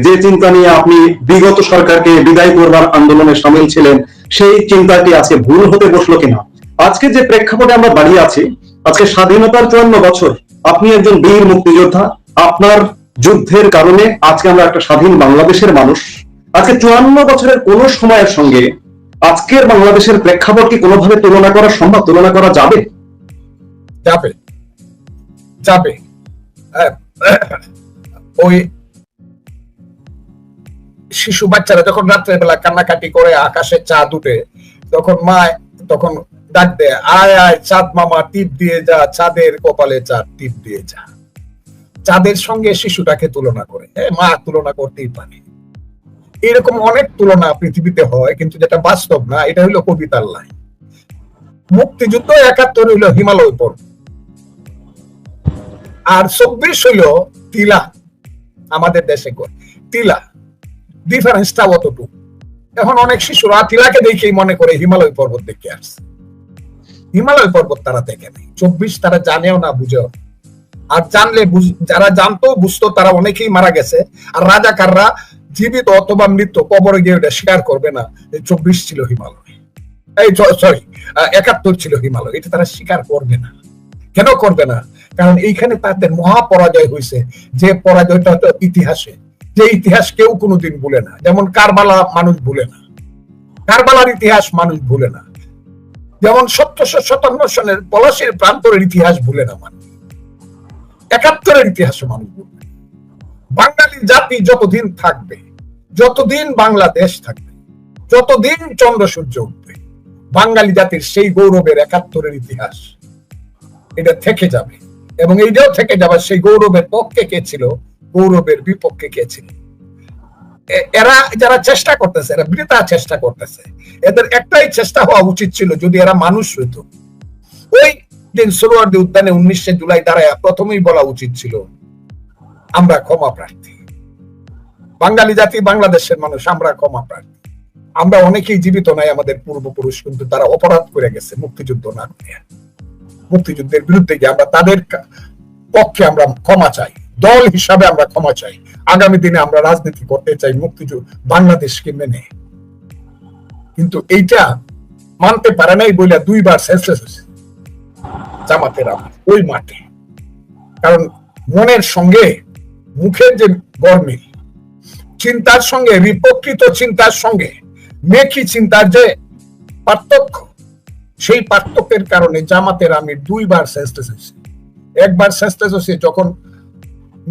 যে চিন্তা নিয়ে আপনি বিগত সরকারকে বিদায় করবার আন্দোলনে সামিল ছিলেন, সেই চিন্তাটি আজকে ভুল হতে বসলো কিনা? আজকে যে প্রেক্ষাপটে আমরা দাঁড়িয়ে আছি, আজকে স্বাধীনতার 54 বছর, আপনি একজন বীর মুক্তিযোদ্ধা, আপনার যুদ্ধের কারণে আজকে আমরা একটা স্বাধীন বাংলাদেশের মানুষ। আজকে 54 বছরের কোন সময়ের সঙ্গে আজকের বাংলাদেশের প্রেক্ষাপট কি কোনোভাবে তুলনা করা সম্ভব, তুলনা করা যাবে? যাবে যাবে ওই শিশু বাচ্চারা যখন রাত্রের বেলা কান্নাকাটি করে, আকাশে চাঁদ উঠে, তখন মা তখন ডাক দেয়, আয় আয় চাঁদ মামা টিপ দিয়ে যা, চাঁদের কপালে চাঁদ টিপ দিয়ে যা। চাঁদের সঙ্গে শিশুটাকে তুলনা করে, মা তুলনা করতেই পারে। এরকম অনেক তুলনা পৃথিবীতে হয়, কিন্তু যেটা বাস্তব না, এটা হইলো কবিতার লাইন। মুক্তিযুদ্ধ 71 হইলো হিমালয় পর্বত, আর 24 হইলো টিলা। আমাদের দেশে টিলা, ডিফারেন্সটা অতটুকু। এখন অনেক শিশুরা টিলাকে দেখেই মনে করে হিমালয় পর্বত দেখে আসছে। হিমালয় পর্বত তারা দেখে নেই, 24 তারা জানেও না, বুঝেও। আর জানলে, যারা জানতো বুঝতো, তারা অনেকেই মারা গেছে। আর রাজাকাররা জীবিত অথবা মৃত কবরে গিয়ে ওটা স্বীকার করবে না যে 24 ছিল হিমালয়, এই সরি 71 ছিল হিমালয়, এটা তারা স্বীকার করবে না। কেন করবে না? কারণ এইখানে তাদের মহা পরাজয় হয়েছে, যে পরাজয়টা হয়তো ইতিহাসে, যে ইতিহাস কেউ কোনোদিন ভুলে না। যেমন কারবালা মানুষ ভুলে না, কারবালার ইতিহাস মানুষ ভুলে না। যেমন 1757 সনের পলাশীর প্রান্তরের ইতিহাস ভুলে না মানুষ, 71-এর ইতিহাস মানুষ ভুলবে। বাঙালি জাতি যতদিন থাকবে, যতদিন বাংলাদেশ থাকবে, যতদিন চন্দ্র সূর্য উঠবে, বাঙালি জাতির সেই গৌরবের 71-এর ইতিহাস এটা থেকে যাবে। এবং এইটাও থেকে যাবে সেই গৌরবের পক্ষে কে ছিল, গৌরবের বিপক্ষে কে ছিল। এরা যারা চেষ্টা করতেছে, এরা বৃথা চেষ্টা করতেছে। এদের একটাই চেষ্টা হওয়া উচিত ছিল, যদি এরা মানুষ হইতো, ওই দিন সোহরাওয়ার্দী উদ্যানে 19 জুলাই দাঁড়ায় প্রথমেই বলা উচিত ছিল, আমরা ক্ষমা প্রার্থী, বাঙালি জাতি, বাংলাদেশের মানুষ, আমরা ক্ষমা প্রার্থী। আমরা অনেকেই জীবিত নাই, আমাদের পূর্বপুরুষ, কিন্তু তারা অপরাধ করে গেছে মুক্তিযুদ্ধ না করে। মুক্তিযুদ্ধের বিরুদ্ধে গিয়ে আমরা তাদের পক্ষে আমরা ক্ষমা চাই, দল হিসাবে আমরা ক্ষমা চাই। আগামী দিনে আমরা রাজনীতি করতে চাই মুক্তিযুদ্ধ বাংলাদেশকে মেনে। কিন্তু এইটা মানতে পারে নাই বলে 2 বার সেন্সলেস হয়েছে জামাতের ওই মাঠে। কারণ মনের সঙ্গে মুখের যে গরমিল, চিন্তার সঙ্গে, বিপক্ষিত চিন্তার সঙ্গে মেকি চিন্তার যে পার্থক্য, সেই পার্থক্যের কারণে জামাতের আমির 2 বার সেন্সলেস হয়েছে। একবার সেন্সলেস হয়েছে যখন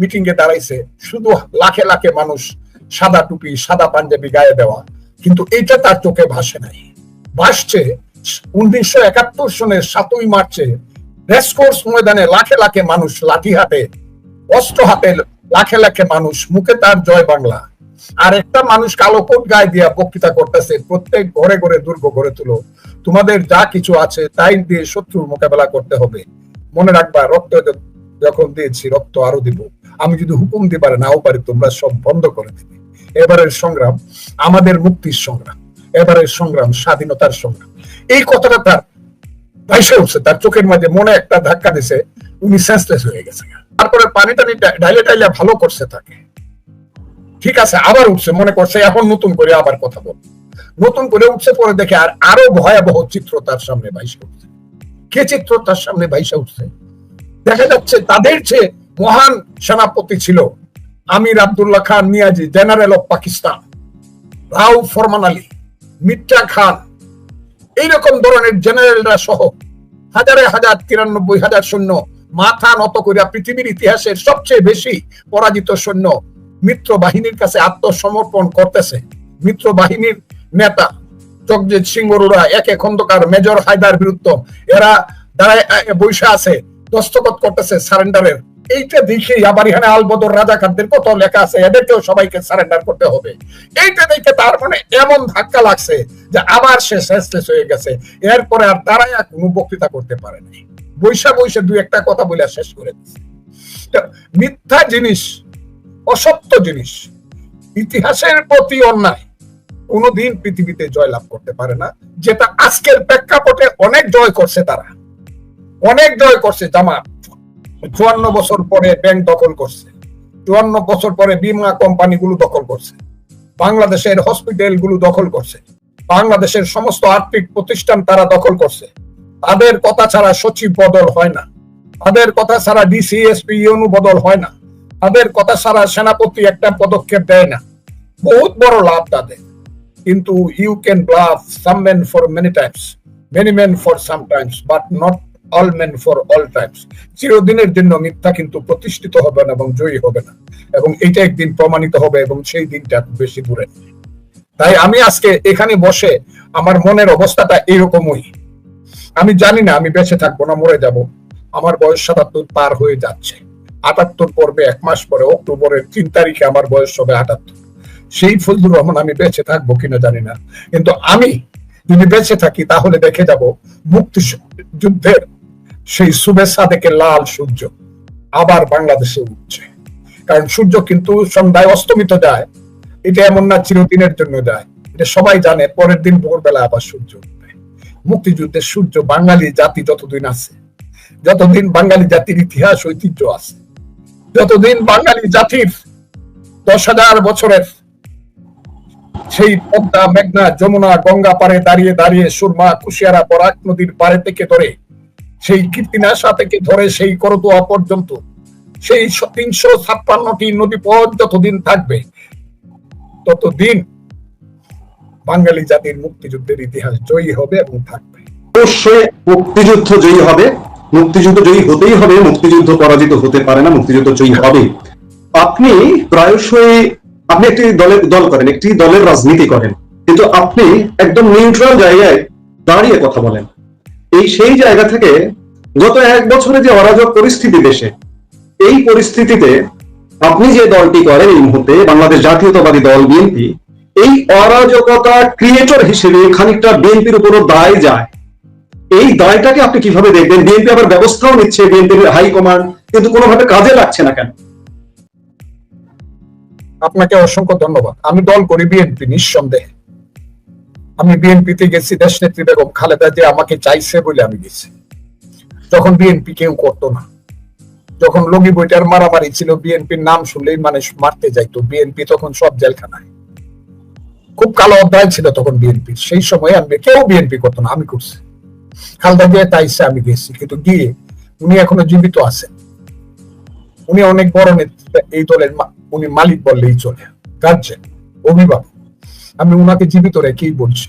মিটিং এ দাঁড়াইছে, শুধু লাখে লাখে মানুষ, সাদা টুপি, সাদা পাঞ্জাবি গায়ে দেওয়া, কিন্তু এইটা তার চোখে ভাসে নাই। ভাসছে 1971 সনের 7ই মার্চে রেসকোর্স ময়দানে লাখে লাখে মানুষ, লাঠি হাতে, অস্ত্র হাতে, লাখে লাখে মানুষ, মুখে তার জয় বাংলা। আর একটা মানুষ কালো কোট গায়ে দিয়া বক্তৃতা করতেছে, প্রত্যেক ঘরে ঘরে দুর্গ গড়ে তুলো, তোমাদের যা কিছু আছে তাই দিয়ে শত্রুর মোকাবেলা করতে হবে। মনে রাখবা, রক্ত যখন দিয়েছি, রক্ত আরো দিব, আমি যদি হুকুম দিবারে নাও পারি, তোমরা সব বন্ধ করে দিবে। এবারের সংগ্রাম আমাদের মুক্তির সংগ্রাম, এবারের সংগ্রাম স্বাধীনতার সংগ্রাম। এই কথাটা তার ভাইসে উঠছে, তার চোখের মাঝে মনে একটা ধাক্কা দিছে, উনি সেন্সলেস হয়ে গেছে। তারপরে পানি টানি ডাইলে ডাইলে ভালো করছে তাকে, ঠিক আছে, আবার উঠছে, মনে করছে এখন নতুন করে আবার কথা বল, নতুন করে উঠছে। পরে দেখে আর আরো ভয়াবহ চিত্র তার সামনে ভাইসে উঠছে। কে চিত্র তার সামনে ভাইসে উঠছে? দেখা যাচ্ছে তাদের যে মহান সেনাপতি ছিল আমির আব্দুল্লাহ খান নিয়াজি, জেনারেল অফ পাকিস্তান, রাউ ফরমান আলী, মির্জা খান, এইরকম ধরনের জেনারেলরা সহ হাজারে হাজার 93,000 সৈন্য মাথা নত করিয়া পৃথিবীর ইতিহাসের সবচেয়ে বেশি পরাজিত সৈন্য মিত্র বাহিনীর কাছে আত্মসমর্পণ করতেছে। মিত্র বাহিনীর নেতা জগজিৎ সিং অরোরা, একে খন্দকার, মেজর হায়দার বিরুদ্ধ, এরা দাঁড়ায় বৈশা আছে, দস্তখত করতেছে সারেন্ডারের। এইটা দেখেই আবার এখানে আলবদর রাজাকারদের কত লেখা আছে, এদেরকেও সবাইকে সারেন্ডার করতে হবে। এইটা দেখে তার মনে এমন ধাক্কা লাগছে যে আবার সে সেন্সলেস হয়ে গেছে। এরপরে আর তারাই কোনো বক্তৃতা করতে পারেনি, বৈশা বৈশা 2-1টা কথা বলে শেষ করে দিচ্ছে। মিথ্যা জিনিস, অসত্য জিনিস, ইতিহাসের প্রতি অন্যায় কোনোদিন পৃথিবীতে জয়লাভ করতে পারে না, যেটা আজকের প্রেক্ষাপটে অনেক জয় করছে, তারা অনেক জয় করছে। জামাত 54 বছর পরে ব্যাংক দখল করছে, 54 বছর পরে বীমা কোম্পানিগুলো দখল করছে, বাংলাদেশের হসপিটাল গুলো দখল করছে, বাংলাদেশের সমস্ত আর্থিক প্রতিষ্ঠান তারা দখল করছে। তাদের কথা ছাড়া সচিব বদল হয় না, তাদের কথা ছাড়া ডিসি এসপি ইউনু বদল হয় না, তাদের কথা ছাড়া সেনাপতি একটা পদক্ষেপ দেয় না। বহুত বড় লাভ তাদের। কিন্তু you can bluff some men for many times, many men for some times, but not all men for all times. চিরদিনের জন্য মিথ্যা কিন্তু প্রতিষ্ঠিত হবে না এবং জয়ী হবে না, এবং এটা একদিন প্রমাণিত হবে, এবং সেই দিনটা বেশি দূরে নেই। তাই আমি আজকে এখানে বসে আমার মনের অবস্থাটা এরকমই। আমি জানি না আমি বেঁচে থাকবো না মরে যাব। আমার বয়স 77 পার হয়ে যাচ্ছে। 78 পড়বে 1 মাস পরে, অক্টোবরের 3 তারিখে আমার বয়স হবে 78। সেই ফজলুর রহমান আমি বেঁচে থাকবো কিনা জানি না, কিন্তু আমি যদি বেঁচে থাকি তাহলে দেখে যাব মুক্তি যুদ্ধের সেই শুভেচ্ছা দেখে লাল সূর্য আবার বাংলাদেশে উঠছে। কারণ সূর্য কিন্তু সন্ধ্যায় অস্তমিত যায়, এটা এমন না চিরদিনের জন্য যায়, এটা সবাই জানে। পরের দিন ভোরবেলা আবার সূর্য উঠবে। মুক্তিযুদ্ধের সূর্য বাঙালি জাতি যতদিন আছে, যতদিন বাঙালি জাতির ইতিহাস ঐতিহ্য আছে, যতদিন বাঙালি জাতির 10,000 বছরের সেই পদ্মা, মেঘনা, যমুনা, গঙ্গা পারে দাঁড়িয়ে দাঁড়িয়ে সুরমা, কুশিয়ারা, বরাক নদীর পারে থেকে ধরে সেই কীর্তিনাশা থেকে ধরে সেই করতোয়া পর্যন্ত সেই 356টি নদী পথ যতদিন থাকবে ততদিন বাঙালি জাতির মুক্তিযুদ্ধের ইতিহাস জয়ী হবে এবং থাকবে। অবশ্যই মুক্তিযুদ্ধ জয়ী হবে, মুক্তিযুদ্ধ জয়ী হতেই হবে, মুক্তিযুদ্ধ পরাজিত হতে পারে না, মুক্তিযুদ্ধ জয়ী হবে। আপনি প্রায়শই একটি দল করেন, একটি দলের রাজনীতি করেন, কিন্তু আপনি একদম নিউট্রাল জায়গায় দাঁড়িয়ে কথা বলেন। সেই জায়গা থেকে গত 1 বছরে যে অরাজক পরিস্থিতি দেশে, এই পরিস্থিতিতে আপনি যে দলটি করেন এই মুহূর্তে বাংলাদেশ জাতীয়তাবাদী দল বিএনপি, এই অরাজকতা ক্রিয়েটর হিসেবে খানিকটা বিএনপির উপরও দায় যায়। এই দায়টাকে আপনি কিভাবে দেখবেন? বিএনপি আবার ব্যবস্থাও নিচ্ছে, বিএনপির হাইকমান্ড, কিন্তু কোনোভাবে কাজে লাগছে না কেন? আপনাকে অসংখ্য ধন্যবাদ। আমি দল করি বিএনপি, নিঃসন্দেহে। আমি বিএনপিতে গেছি দেশনেত্রী বেগম খালেদা যে আমাকে চাইছে বলে আমি গেছি। যখন বিএনপি কেউ করতো না, যখন লগি বইটার মারামারি ছিল, বিএনপির নাম শুনলেই মানুষ মারতে যাইতো। বিএনপি তখন সব জেলখানায়, খুব কালো অধ্যায় ছিল তখন বিএনপির। সেই সময় আমি কেউ বিএনপি করতো না, আমি করছি। খালেদা জিয়া তাইছে, আমি গেছি। কিন্তু গিয়ে উনি এখনো জীবিত আছেন, উনি অনেক বড় নেতৃত্ব এই দলের, উনি মালিক বললেই চলে, গার্জেন, অভিভাবক। আমি উনাকে জীবিত রেখেই বলছি।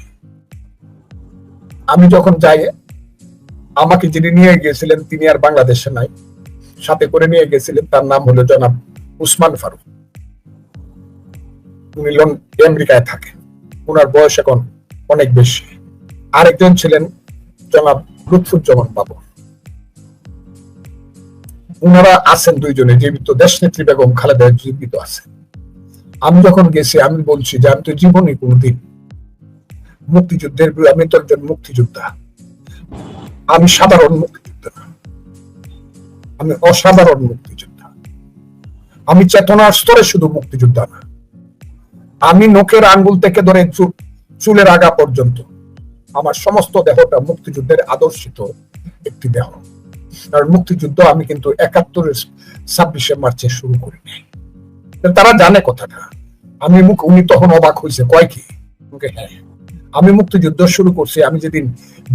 আমি যখন যাই, আমাকে যিনি নিয়ে গিয়েছিলেন তিনি আর বাংলাদেশে নাই, সাথে করে নিয়ে গেছিলেন, তার নাম হলো জনাব উসমান ফারুক। উনি আমেরিকায় থাকেন, উনার বয়স এখন অনেক বেশি। আরেকজন ছিলেন জনাব লুৎফুজ্জামান বাবু। উনারা আছেন দুইজনে জীবিত, দেশনেত্রী বেগম খালেদা জীবিত আছেন। আমি যখন গেছি আমি বলছি যে আমি তো জীবনে কোনোদিন মুক্তিযুদ্ধের, আমি তো একজন মুক্তিযোদ্ধা, আমি সাধারণ মুক্তিযোদ্ধা না, আমি অসাধারণ মুক্তিযোদ্ধা। আমি চেতনার স্তরে শুধু মুক্তিযোদ্ধা না, আমি নখের আঙ্গুল থেকে ধরে চুলের আগা পর্যন্ত আমার সমস্ত দেহটা মুক্তিযুদ্ধের আদর্শিত একটি দেহ। কারণ মুক্তিযুদ্ধ আমি কিন্তু 71-এর 26শে মার্চে শুরু করিনি। তারা জানে কথাটা। উনি তখন অবাক হয়েছে, কয় কি? হ্যাঁ, আমি মুক্তিযুদ্ধ শুরু করছি আমি যেদিন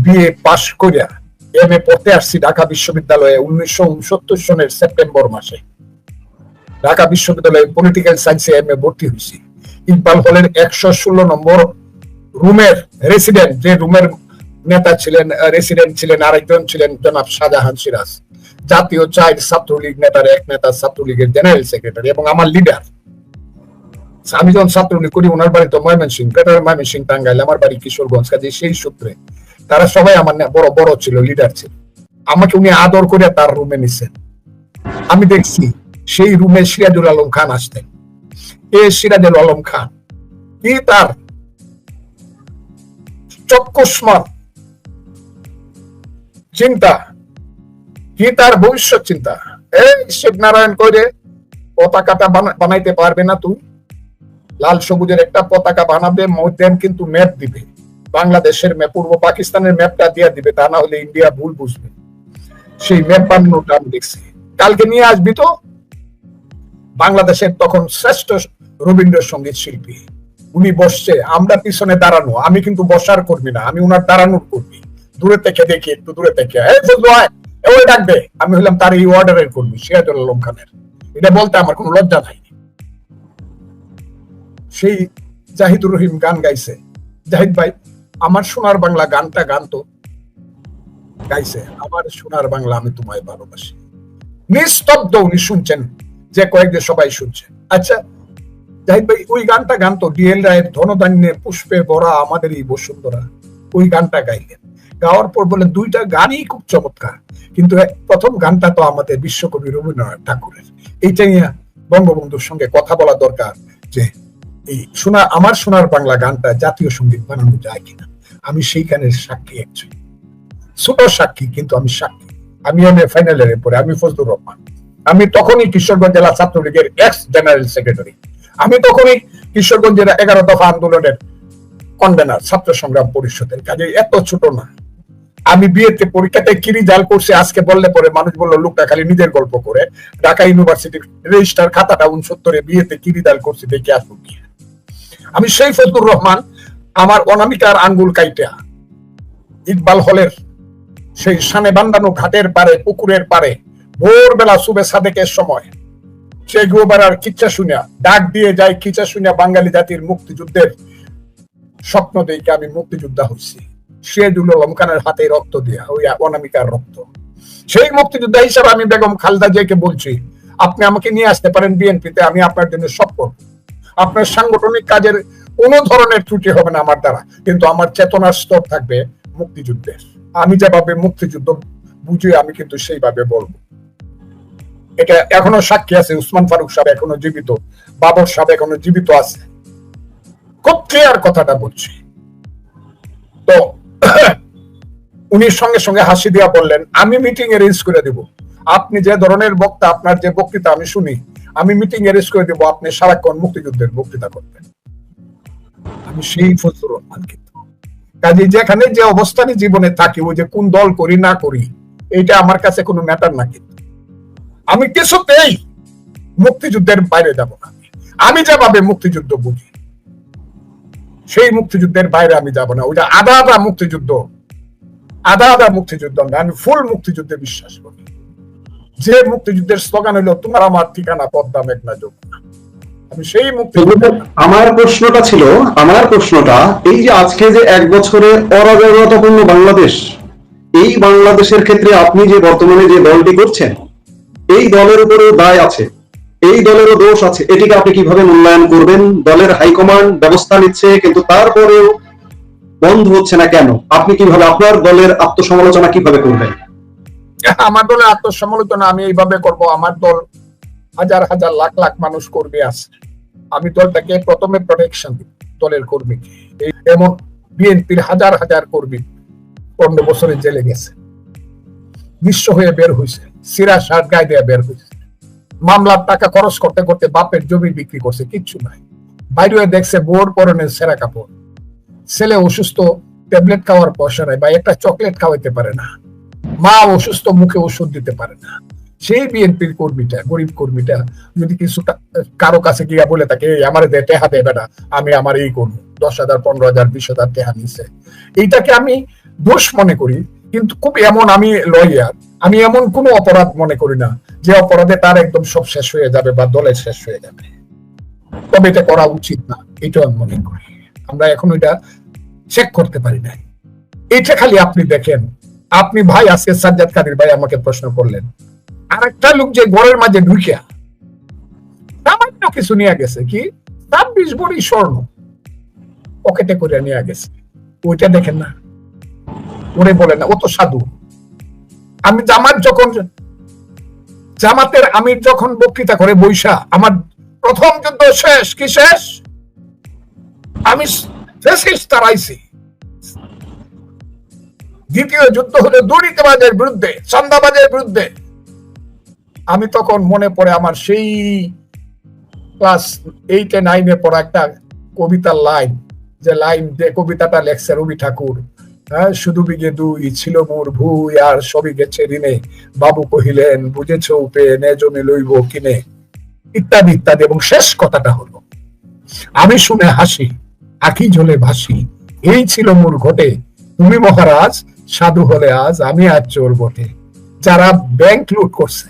বিএ পাশ করিয়া এমএ পড়তে আসছি ঢাকা বিশ্ববিদ্যালয়ে 1969 সনের সেপ্টেম্বর মাসে। ঢাকা বিশ্ববিদ্যালয়ে পলিটিক্যাল সায়েন্সে এমএ ভর্তি হয়েছি। ইকবাল হলের 116 নম্বর রুমের রেসিডেন্ট, যে রুমের নেতা ছিলেন, রেসিডেন্ট ছিলেন আরেকজন ছিলেন জনাব শাহজাহান সিরাজ, জাতীয় ছাত্রলীগ নেতার এক নেতা, ছাত্রলীগের জেনারেল সেক্রেটারি এবং আমার লিডার। আমি যখন ছাত্রলীগ করি, ওনার বাড়ি তো ময়মনসিংহ, গ্রেটার ময়মনসিংহ, টাঙ্গাইল, আমার বাড়ি কিশোরগঞ্জ। কাজে সেই সূত্রে তারা সবাই আমার বড় বড় ছিল, লিডার ছিল। আমাকে উনি আদর করে তার রুমে নিছেন। আমি দেখছি সেই রুমে সিরাজুল আলম খান আসতেন। সিরাজুল আলম খান কি তার চক্ষুষ্মান চিন্তা, কি তার ভবিষ্যৎ চিন্তা! এই শিবনারায়ণ কইরে পতাকাটা বানাইতে পারবে না তুই? লাল সবুজের একটা পতাকা বানাবে, মধ্যে কিন্তু ম্যাপ দিবে, বাংলাদেশের ম্যাপ, পূর্ব পাকিস্তানের ম্যাপটা দিয়ে দিবে, তা না হলে ইন্ডিয়া ভুল বুঝবে। সেই ম্যাপ বানানোটা আমি দেখছি। কালকে নিয়ে আসবি তো? বাংলাদেশের তখন শ্রেষ্ঠ রবীন্দ্রসঙ্গীত শিল্পী, উনি বসছে, আমরা পিছনে দাঁড়ানো, আমি কিন্তু বসার কর্মী না, আমি উনার দাঁড়ানোর কর্মী, দূরে থেকে দেখি, একটু দূরে থেকে ডাকবে, আমি হলাম তার এই অর্ডারের কর্মী, সিরাজুল আলম খানের। এটা বলতে আমার কোনো লজ্জা নাই। সেই জাহিদুর রহিম গান গাইছে, জাহিদ ভাই আমার সোনার বাংলা গানটা গান তো গাইছে, আমার সোনার বাংলা আমি তোমায় ভালোবাসি, নিস্তব্ধ উনি শুনছেন, যে কয়েকদিন সবাই শুনছে। আচ্ছা জাহিদ ভাই ওই গানটা গান তো, ডিএল রায়ের ধনধান্যে পুষ্পে ভরা আমাদের এই বসুন্ধরা, ওই গানটা গাইলেন। গাওয়ার পর বলেন দুইটা গানই খুব চমৎকার, কিন্তু প্রথম গানটা তো আমাদের বিশ্বকবি রবীন্দ্রনাথ ঠাকুরের, এইটা নিয়ে বঙ্গবন্ধুর সঙ্গে কথা বলা দরকার, যে এই আমার সোনার বাংলা গানটা জাতীয় সঙ্গীত বানানো যায় কিনা। আমি সেইখানের সাক্ষী, একজন ছোট সাক্ষী, কিন্তু আমি সাক্ষী। আমি ফাইনালের পরে আমি ফজলুর রহমান, আমি তখনই কিশোরগঞ্জ জেলা ছাত্রলীগের এক্স জেনারেল সেক্রেটারি, আমি তখনই কিশোরগঞ্জের 11 দফা আন্দোলনের কনভেনার, ছাত্র সংগ্রাম পরিষদের। কাজে এত ছোট না। আমি বিয়েতে পরীক্ষাতে কি রেজাল্ট করছে আজকে বললে পরে মানুষ বললো লোকটা খালি নিজের গল্প করে। ঢাকা ইউনিভার্সিটির রেজিস্টার খাতাটা 69-এ বিয়েতে কি রেজাল্ট করছে দেখে আসবো কি। আমি সেই ফজলুর রহমান, আমার অনামিকার আঙ্গুল কাইটা ইকবাল হলের সেই সানে বান্ধানো ঘাটের পারে, পুকুরের পারে, ভোরবেলা সুবে সাদেকের সময় সে গুবারার কিচ্ছা শুনিয়া ডাক দিয়ে যায়, কিচ্ছা শুনিয়া বাঙালি জাতির মুক্তিযুদ্ধের স্বপ্ন দেখে আমি মুক্তিযোদ্ধা হয়েছি। সিরাজুল আলম খানের হাতে রক্ত দিয়া, ওই অনামিকার রক্ত। সেই মুক্তিযোদ্ধা হিসাবে আমি বেগম খালেদা জিয়াকে বলছি, আপনি আমাকে নিয়ে আসতে পারেন বিএনপিতে, আমি আপনার জন্য সব করব। আপনার সাংগঠনিক কাজের কোন ধরনের ত্রুটি হবে না আমার দ্বারা, কিন্তু আমার চেতনার স্তর থাকবে মুক্তিযুদ্ধের। আমি যেভাবে মুক্তিযুদ্ধ বুঝি আমি কিন্তু সেইভাবে বলবো। এটা এখনো সাক্ষী আছে, উসমান ফারুক সাহেব এখনো জীবিত, বাবর সাহেব এখনো জীবিত আছে, খুব ক্লিয়ার কথাটা বলছি। তো উনি সঙ্গে সঙ্গে হাসি দিয়া বললেন, আমি মিটিং অ্যারেঞ্জ করে দেব, আপনি যে ধরনের বক্তা, আপনার যে বক্তৃতা আমি শুনি, আমি মিটিং অ্যারেঞ্জ করে দেব, আপনি সারাক্ষণ মুক্তিযুদ্ধের বক্তৃতা করবেন। আমি সেই ফজলুর রহমান। কিন্তু কাজে যেখানে যে অবস্থানে জীবনে থাকি, ওই যে কোন দল করি না করি, এইটা আমার কাছে কোনো ম্যাটার না। কিন্তু আমি কিছুতেই মুক্তিযুদ্ধের বাইরে যাব না। আমি যেভাবে মুক্তিযুদ্ধ বুঝি সেই মুক্তিযুদ্ধের বাইরে আমি যাব না। ওইটা আধা আধা মুক্তিযুদ্ধ, আধা আধা মুক্তিযুদ্ধ না, আমি ফুল মুক্তিযুদ্ধে বিশ্বাস করি। যে মুক্তিযুদ্ধের স্লোগান হলো তোমার আমার ঠিকানা পদ্মা মেঘনা যমুনা, আমি সেই মুক্তিযুদ্ধ। আমার প্রশ্নটা এই যে আজকে যে 1 বছরে অরাজকতাপূর্ণ বাংলাদেশ, এই বাংলাদেশের ক্ষেত্রে আপনি যে বর্তমানে যে দলটি করছেন, এই দলের উপরেও দায় আছে, এই দলেরও দোষ আছে, এটিকে আপনি কিভাবে মূল্যায়ন করবেন? দলের হাইকমান্ড ব্যবস্থা নিচ্ছে, কিন্তু তারপরেও বন্ধ হচ্ছে না কেন? আপনি কিভাবে আপনার দলের আত্মসমালোচনা কিভাবে করবেন? আমার দলের আত্মসমালোচনা আমি এইভাবে করব, আমার দল হাজার হাজার লাখ লাখ মানুষ কর্মী আছে, আমি দলটাকে প্রথমে প্রোটেকশন দিব, দলের কর্মীকে। এমন বিএনপির হাজার হাজার কর্মী 15 বছরে জেলে গেছে, নিঃস্ব হয়ে বের হয়েছে, সিরা শার্ট গায়ে দিয়ে বের হয়েছে, মামলার টাকা খরচ করতে করতে বাপের জমি বিক্রি করছে, কিচ্ছু নাই। বাইরে দেখছে বোর পরনের সেরা কাপড়, ছেলে অসুস্থ, ট্যাবলেট খাওয়ার পয়সা নাই, বা একটা চকলেট খাওয়াইতে পারে না, মা অসুস্থ, মুখে ওষুধ দিতে পারে না। সেই বিএনপির কর্মীটা, গরিব কর্মীটা যদি কিছু কারো কাছে গিয়া বলে থাকে আমার টেহা দেবে না, আমি আমার এই করবো, 10,000 15,000 20,000 টেহা নিছে, এইটাকে আমি দোষ মনে করি। কিন্তু খুব এমন আমি লয়ার, আমি এমন কোনো অপরাধ মনে করি না যে অপরাধে তার একদম সব শেষ হয়ে যাবে বা দলের শেষ হয়ে যাবে, তবে এটা করা উচিত না, এটা আমি মনে করি। আমরা এখন এটা চেক করতে পারি না। এটা খালি আপনি দেখেন, আপনি ভাই আজকে সাজ্জাদ কাদির ভাই আমাকে প্রশ্ন করলেন, আর একটা লোক যে ঘরের মাঝে ঢুকিয়া সামান্য কিছু নিয়ে গেছে, কি 26 ভরি স্বর্ণ পকেটে করে নিয়ে গেছে, ওইটা দেখেন না, ওরে বলে না ও তো সাধু। আমি জামাতের আমির যখন বক্তৃতা করে বৈশা, আমার প্রথম যুদ্ধ শেষ, কি শেষ, আমি তারাইছি, দ্বিতীয় যুদ্ধ হলো দুর্নীতিবাজের বিরুদ্ধে, চাঁদাবাজের বিরুদ্ধে। আমি তখন মনে পড়ে আমার সেই ক্লাস 8 9 পড়া একটা কবিতার লাইন, যে কবিতাটা লেখছে রবি ঠাকুর, শুধু বিঘে 2 ছিল মোর ভুই, আর সবই গেছে ঋণে, বাবু কহিলেন বুঝেছ উপে, নে জমি লইব কিনে। ইত্যাদি ইত্যাদি। এবং শেষ কথাটা হলো, আমি শুনে হাসি আঁখি ঝোলে ভাসি, এই ছিল মোর ঘটে, তুমি মহারাজ সাধু হলে আজ আমি আজ চোর বটে। যারা ব্যাংক লুট করছে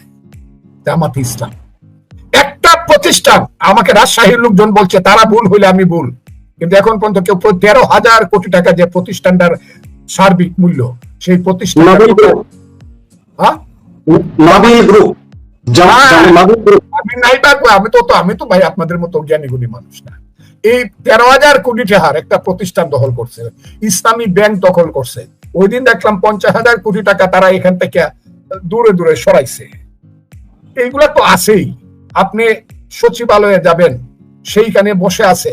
জামাত ইসলাম, একটা প্রতিষ্ঠান, আমাকে রাজশাহীর লোকজন বলছে তারা ভুল হইলে আমি ভুল, কিন্তু এখন পর্যন্ত কেউ 13,000 কোটি টাকা যে প্রতিষ্ঠানটার সার্বিক মূল্য, সেই প্রতিষ্ঠান আমি তো ভাই আপনাদের মতো জ্ঞানী গুণী মানুষ না। এই 13,000 কোটি টাকার একটা প্রতিষ্ঠান দখল করছে, ইসলামী ব্যাংক দখল করছে। ওই দিন দেখলাম 50,000 কোটি টাকা তারা এখান থেকে দূরে দূরে সরাইছে। এইগুলা তো আছেই। আপনি সচিবালয়ে যাবেন, সেইখানে বসে আছে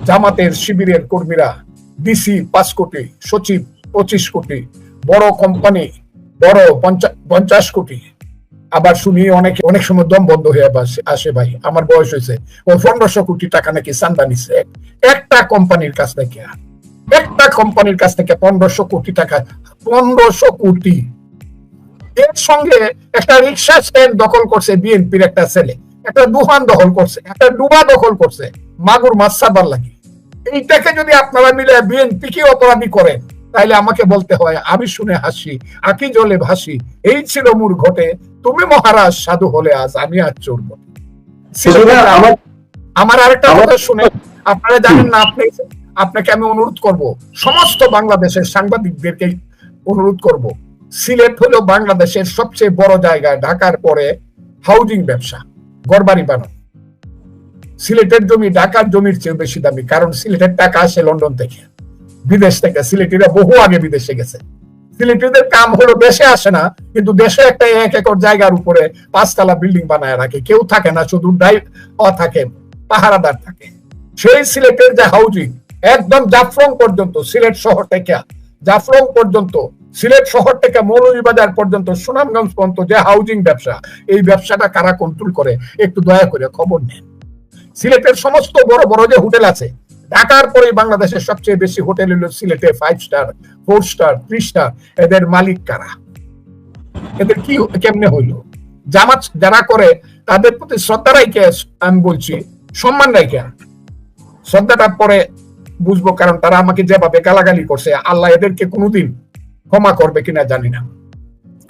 জামাতের শিবিরের কর্মীরা, ডিসি 5 কোটি, সচিব 25 কোটি, বড় কোম্পানি বড় 50 কোটি। আবার শুনি অনেক সময় দম বন্ধ হয়ে আসে, ভাই আমার বয়স হয়েছে, ও 1500 কোটি টাকা নাকি চান্দা নিচ্ছে একটা কোম্পানির কাছ থেকে। একটা কোম্পানির কাছ থেকে 1500 কোটি টাকা, 1500 কোটি। এর সঙ্গে একটা রিক্সা স্ট্যান্ড দখল করছে বিএনপির একটা ছেলে, একটা দোকান দখল করছে, একটা ডুবা দখল করছে মাগুর মাছ ছাড়বার লাগে। এইটাকে যদি আপনারা মিলে বিএনপি কি অপরাধী করেন, তাইলে আমাকে বলতে হয় আমি শুনে হাসি আঁখি জলে ভাসি, এই ছিল মোর ঘটে, তুমি মহারাজ সাধু হলে আজ আমি আজ চোর বটে। আমার আরেকটা কথা শুনে আপনারা জানেন না, আপনাকে আমি অনুরোধ করব, সমস্ত বাংলাদেশের সাংবাদিকদেরকে অনুরোধ করব, সিলেট হলো বাংলাদেশের সবচেয়ে বড় জায়গা, ঢাকার পরে হাউজিং ব্যবসা, ঘরবাড়ি বানানো। সিলেটের জমি ঢাকার জমির চেয়ে বেশি দামি, কারণ সিলেটের টাকা আসে লন্ডন থেকে, বিদেশ থেকে। সিলেটিরা বহু আগে বিদেশে গেছে। সিলেটিদের কাম হলো দেশে আসে না, কিন্তু দেশে একটা 1 একর জায়গার উপরে 5 তলা বিল্ডিং বানায় রাখে, কেউ থাকে না, শুধু থাকে, পাহারাদার থাকে। সেই সিলেটের যে হাউজিং একদম জাফলং পর্যন্ত, সিলেট শহর থেকে জাফলং পর্যন্ত, সিলেট শহর থেকে মৌলভীবাজার পর্যন্ত, সুনামগঞ্জ পর্যন্ত যে হাউজিং ব্যবসা, এই ব্যবসাটা কারা কন্ট্রোল করে একটু দয়া করে খবর নেন। সিলেটের সমস্ত বড় বড় যে হোটেল আছে, ঢাকার পরে বাংলাদেশের সবচেয়ে বেশি হোটেল হলো সিলেটে, 5 স্টার 4 স্টার 3 স্টার। এদের মালিক কারা? এদের কি কেমনে হইলো? জামাত যারা করে তাদের প্রতি শ্রদ্ধা রাখে, আমি বলছি সম্মান রাখে, শ্রদ্ধাটা পরে বুঝবো, কারণ তারা আমাকে যেভাবে গালাগালি করছে, আল্লাহ এদেরকে কোনোদিন ক্ষমা করবে কিনা জানি না।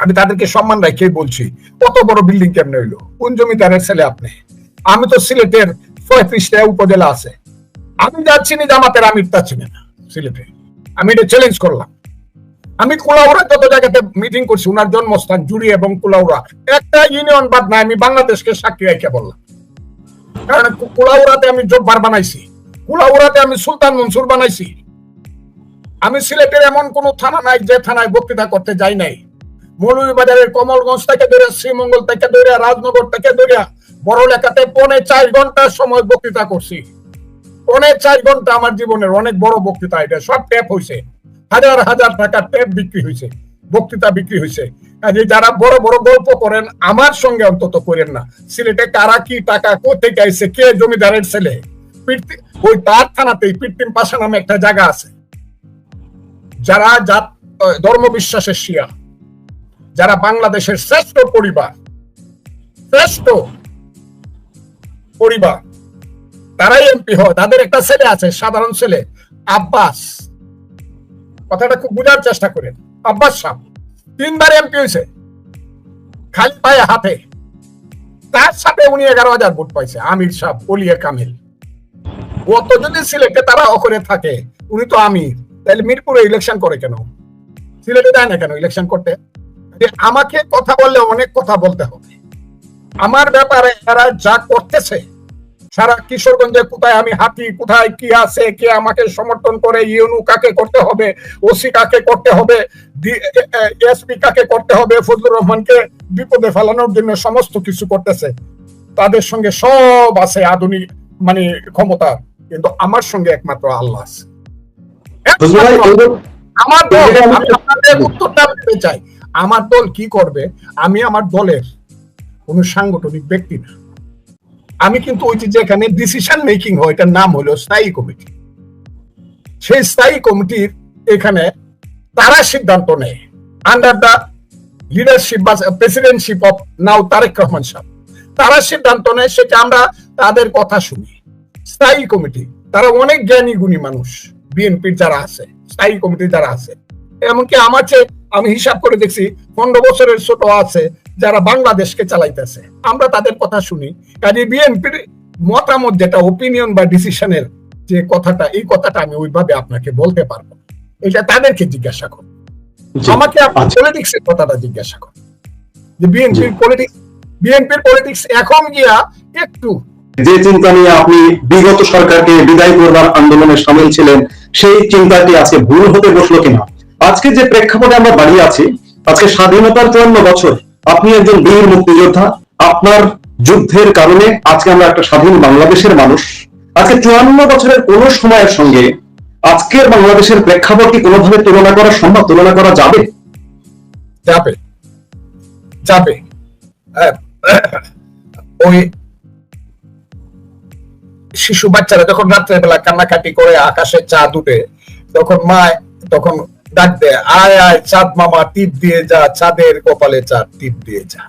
আমি তাদেরকে সম্মান রাখে বলছি, কত বড় বিল্ডিং কেমনে হইলো? কোন জমিদারের ছেলে আপনি? আমি তো সিলেটের 35টা উপজেলা আছে, আমি যাচ্ছি না জামাতের আমির তা চিনি না সিলেটে। আমি এটা চ্যালেঞ্জ করলাম। আমি কুলাউড়া যত জায়গাতে মিটিং করছি, উনার জন্মস্থান জুড়ি এবং কুলাউড়া, একটা ইউনিয়ন বাদ নাই, আমি বাংলাদেশকে সাক্ষী রেখে বললাম। কারণ কুলাউড়াতে আমি জব্বার বানাইছি, কুলাউড়াতে আমি সুলতান মনসুর বানাইছি। আমি সিলেটের এমন কোন থানা নাই যে থানায় বক্তৃতা করতে যাই নাই। মৌলভীবাজারের কমলগঞ্জ থেকে ধরে, শ্রীমঙ্গল থেকে ধরে, রাজনগর থেকে ধরে, বড়লেখাতে 4.5 ঘন্টার সময় বক্তৃতা করছি। 4.5 ঘন্টা আমার জীবনের অনেক বড় বক্তৃতা। এটা সব ট্যাপ হয়েছে, হাজার হাজার টাকার ট্যাপ বিক্রি হয়েছে, বক্তৃতা বিক্রি হয়েছে। যারা বড় বড় গল্প করেন আমার সঙ্গে অন্তত করেন না। সিলেটে কারা কি টাকা কোথেকে আইছে, কে জমিদারের ছেলে, ওই তার থানাতেই কৃত্রিম পাশা নামে একটা জায়গা আছে। যারা ধর্ম বিশ্বাসের শিয়া, যারা বাংলাদেশের শ্রেষ্ঠ পরিবার, তারাই এমপি হয়। তাদের একটা ছেলে আছে, সাধারণ ছেলে, আব্বাস, কথাটা খুব বোঝার চেষ্টা করেন। আব্বাস সাহেব 3 বার এমপি হয়েছে, খালি পায়ে হাতে। তার সাথে উনি 11,000 ভোট পাইছে। আমির সাহেব, ওলিয়া কামিল, ও তো যদি সিলেটে তারা অকরে থাকে, উনি তো আমির, তাহলে মিরপুরে ইলেকশন করে কেন? সিলেটে যায় না কেন ইলেকশন করতে? আমাকে কথা বললে অনেক কথা বলতে হবে। আমার ব্যাপারে এরা যা করতেছে, সারা কিশোরগঞ্জে কোথায় আমি হাঁটি, কোথায় কি আছে, কে আমাকে সমর্থন করে, ইউনু কাকে করতে হবে, ওসি কাকে করতে হবে, এসপি কাকে করতে হবে, ফজলুর রহমানকে বিপদে ফেলানোর জন্য সমস্ত কিছু করতেছে। তাদের সঙ্গে সব আছে আধুনিক মানে ক্ষমতা, কিন্তু আমার সঙ্গে একমাত্র আল্লাহ আছে। আমার দল, আমি আপনাদের উত্তরটা দিতে চাই, আমার দল কি করবে? আমি আমার দলের কোন সাংগঠনিক ব্যক্তি না। আমি কিন্তু ওই যে যেখানে ডিসিশন মেকিং হয়, এটার নাম হলো স্থায়ী কমিটি। সেই স্থায়ী কমিটির এখানে তারা সিদ্ধান্ত নেয় আন্ডার দা লিডারশিপ বা প্রেসিডেন্টশিপ অফ নাও তারেক রহমান সাহেব। তারা সিদ্ধান্ত নেয়, সেটা আমরা তাদের কথা শুনি। স্থায়ী কমিটি, তারা অনেক জ্ঞানী গুণী মানুষ, বিএনপির যারা আছে, স্থায়ী কমিটি যারা আছে, এমনকি আমার চেয়ে আমি হিসাব করে দেখছি 15 বছরের ছোট আছে যারা বাংলাদেশকে চালাইতেছে, আমরা তাদের কথা শুনি। কাজে বিএনপির মতামত যেটা ওপিনিয়ন বা ডিসিশনের যে কথাটা, এই কথাটা আমি ওইভাবে আপনাকে বলতে পারবো না। এটা তাদেরকে জিজ্ঞাসা করুন, আমাকে আপনি পলিটিক্সের কথাটা জিজ্ঞাসা করুন যে বিএনপির পলিটিক্স এখন গিয়া একটু যে চিন্তা নিয়ে আপনি বিগত সরকারকে বিদায় করবার আন্দোলনে সামিল ছিলেন, সেই চিন্তাটি আজকে ভুল হতে বসলো কিনা? আজকে যে প্রেক্ষাপটে আমরা দাঁড়িয়ে আছি, আজকে স্বাধীনতার 54 বছর, আপনি একজন বীর মুক্তিযোদ্ধা, আপনার যুদ্ধের কারণে আজকে আমরা একটা স্বাধীন বাংলাদেশের মানুষ। আজকে 54 বছরের কোন সময়ের সঙ্গে আজকের বাংলাদেশের প্রেক্ষাপট কি কোনোভাবে তুলনা করা সম্ভব, তুলনা করা যাবে? যাবে যাবে ওই শিশু বাচ্চারা যখন রাত্রেবেলা কান্নাকাটি করে আকাশে চাঁদ উঠে, তখন মা তখন ডাক দেয়, আয় আয় চাঁদ মামা টিপ দিয়ে যা, চাঁদের কপালে চাঁদ টিপ দিয়ে যা।